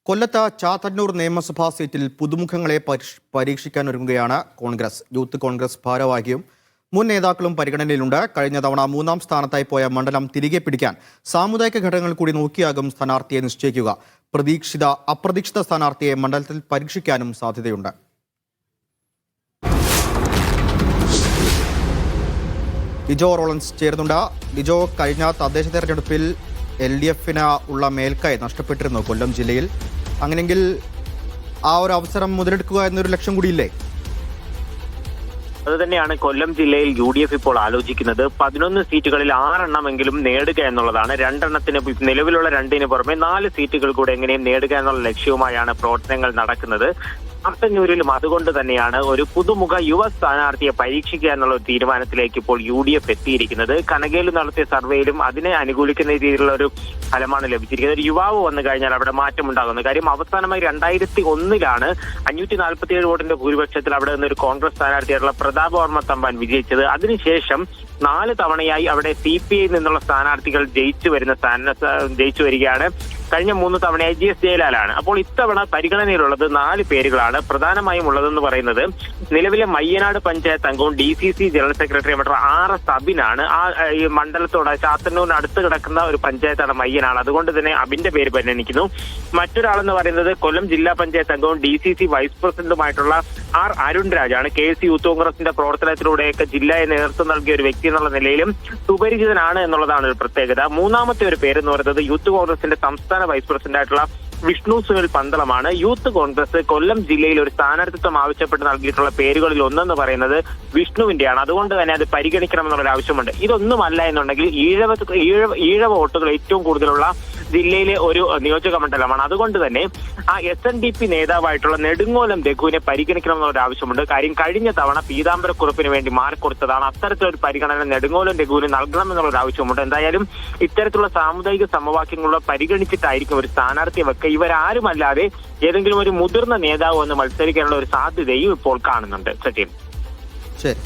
കൊല്ലത്ത് ചാത്തന്നൂർ നിയമസഭാ സീറ്റിൽ പുതുമുഖങ്ങളെ പരീക്ഷിക്കാനൊരുങ്ങുകയാണ് കോൺഗ്രസ്. യൂത്ത് കോൺഗ്രസ് ഭാരവാഹിയും മുൻ നേതാക്കളും പരിഗണനയിലുണ്ട്. കഴിഞ്ഞ തവണ 3ാം സ്ഥാനത്തായി പോയ മണ്ഡലം തിരികെ പിടിക്കാൻ സാമുദായിക ഘടകങ്ങൾ കൂടി നോക്കിയാകും സ്ഥാനാർത്ഥിയെ നിശ്ചയിക്കുക. അപ്രതീക്ഷിത സ്ഥാനാർത്ഥിയെ മണ്ഡലത്തിൽ പരീക്ഷിക്കാനും സാധ്യതയുണ്ട്. ലിജോ റോളൻസ് ചേരുന്നുണ്ട്. ലിജോ, കഴിഞ്ഞ തദ്ദേശ തെരഞ്ഞെടുപ്പിൽ LDF-ന് ഉള്ള മേൽക്കൈ നഷ്ടപ്പെട്ടിരുന്നു കൊല്ലം ജില്ലയിൽ. അങ്ങനെയെങ്കിൽ ആ ഒരു അവസരം മുതലെടുക്കുക എന്നൊരു ലക്ഷ്യം കൂടിയില്ലേ? അതുതന്നെയാണ് കൊല്ലം ജില്ലയിൽ UDF ഇപ്പോൾ ആലോചിക്കുന്നത്. 11 സീറ്റുകളിൽ 6 എണ്ണമെങ്കിലും നേടുക എന്നുള്ളതാണ്. 2 എണ്ണത്തിന് നിലവിലുള്ള 2-ന് പുറമെ 4 സീറ്റുകൾ കൂടെ എങ്ങനെയും നേടുക എന്നുള്ള ലക്ഷ്യവുമായാണ് പ്രവർത്തനങ്ങൾ നടക്കുന്നത്. ചാത്തന്നൂരിലും അതുകൊണ്ട് തന്നെയാണ് ഒരു പുതുമുഖ യുവ സ്ഥാനാർത്ഥിയെ പരീക്ഷിക്കുക എന്നുള്ള ഒരു തീരുമാനത്തിലേക്ക് ഇപ്പോൾ UDF എത്തിയിരിക്കുന്നത്. കനകയിൽ നടത്തിയ സർവേയിലും അതിനെ അനുകൂലിക്കുന്ന രീതിയിലുള്ള ഒരു ഫലമാണ് ലഭിച്ചിരിക്കുന്നത്. ഒരു യുവാവ് വന്നു കഴിഞ്ഞാൽ അവിടെ മാറ്റമുണ്ടാകുന്നു. കാര്യം അവസാനമായി 2001-ലാണ് 547 വോട്ടിന്റെ ഭൂരിപക്ഷത്തിൽ അവിടെ നിന്നൊരു കോൺഗ്രസ് സ്ഥാനാർത്ഥിയായിട്ടുള്ള പ്രതാപ് വർമ്മ തമ്പാൻ വിജയിച്ചത്. അതിനുശേഷം 4 തവണയായി അവിടെ CPI നിന്നുള്ള സ്ഥാനാർത്ഥികൾ ജയിച്ചു വരികയാണ്. കഴിഞ്ഞ 3 തവണയായി GS ജയലാലാണ്. അപ്പോൾ ഇത്തവണ പരിഗണനയിലുള്ളത് 4 പേരുകളാണ്. പ്രധാനമായും ഉള്ളതെന്ന് പറയുന്നത് നിലവിലെ മയ്യനാട് പഞ്ചായത്ത് അംഗവും DCC ജനറൽ സെക്രട്ടറിയുമായിട്ടുള്ള RS അബിനാണ്. ഈ മണ്ഡലത്തോട് ചാത്തന്നൂരിന് അടുത്ത് കിടക്കുന്ന ഒരു പഞ്ചായത്താണ് മയ്യനാട്. അതുകൊണ്ട് തന്നെ അബിന്റെ പേര് പരിഗണിക്കുന്നു. മറ്റൊരാളെന്ന് പറയുന്നത് കൊല്ലം ജില്ലാ പഞ്ചായത്ത് അംഗവും DCC വൈസ് പ്രസിഡന്റുമായിട്ടുള്ള R അരുൺ രാജാണ്. KC യൂത്ത് കോൺഗ്രസിന്റെ പ്രവർത്തനത്തിലൂടെയൊക്കെ ജില്ലയെ നേതൃത്വം നൽകിയ ഒരു വ്യക്തി എന്നുള്ള നിലയിലും സുപരിചിതനാണ് എന്നുള്ളതാണ് ഒരു പ്രത്യേകത. മൂന്നാമത്തെ ഒരു പേരെന്ന് പറയുന്നത് യൂത്ത് കോൺഗ്രസിന്റെ സംസ്ഥാന വൈസ് പ്രസിഡന്റ് ആയിട്ടുള്ള വിഷ്ണു സുനിൽ പന്തളമാണ്. യൂത്ത് കോൺഗ്രസ് കൊല്ലം ജില്ലയിൽ ഒരു സ്ഥാനാർത്ഥിത്വം ആവശ്യപ്പെട്ട് നൽകിയിട്ടുള്ള പേരുകളിൽ ഒന്നെന്ന് പറയുന്നത് വിഷ്ണുവിന്റെയാണ്. അതുകൊണ്ട് തന്നെ അത് പരിഗണിക്കണം എന്നുള്ളൊരു ആവശ്യമുണ്ട്. ഇതൊന്നുമല്ല എന്നുണ്ടെങ്കിൽ ഈഴവ വോട്ടുകൾ ഏറ്റവും കൂടുതലുള്ള ജില്ലയിലെ ഒരു നിയോജക മണ്ഡലമാണ്. അതുകൊണ്ട് തന്നെ ആ SNDP നേതാവായിട്ടുള്ള നെടുങ്ങോലം രഘുവിനെ പരിഗണിക്കണം എന്നൊരു ആവശ്യമുണ്ട്. കാര്യം കഴിഞ്ഞ തവണ പീതാംബരക്കുറുപ്പിന് വേണ്ടി മാറിക്കൊടുത്തതാണ്. അത്തരത്തിലൊരു പരിഗണന നെടുങ്ങോലം രഘുവിന് നൽകണം എന്നുള്ളൊരു ആവശ്യമുണ്ട്. എന്തായാലും ഇത്തരത്തിലുള്ള സാമുദായിക സമവാക്യങ്ങളെ പരിഗണിച്ചിട്ടായിരിക്കും ഒരു സ്ഥാനാർത്ഥിയെ വെക്കുക. ഇവരാരുമല്ലാതെ ഏതെങ്കിലും ഒരു മുതിർന്ന നേതാവ് വന്ന് മത്സരിക്കാനുള്ള ഒരു സാധ്യതയും ഇപ്പോൾ കാണുന്നുണ്ട്. സത്യം. ശരി.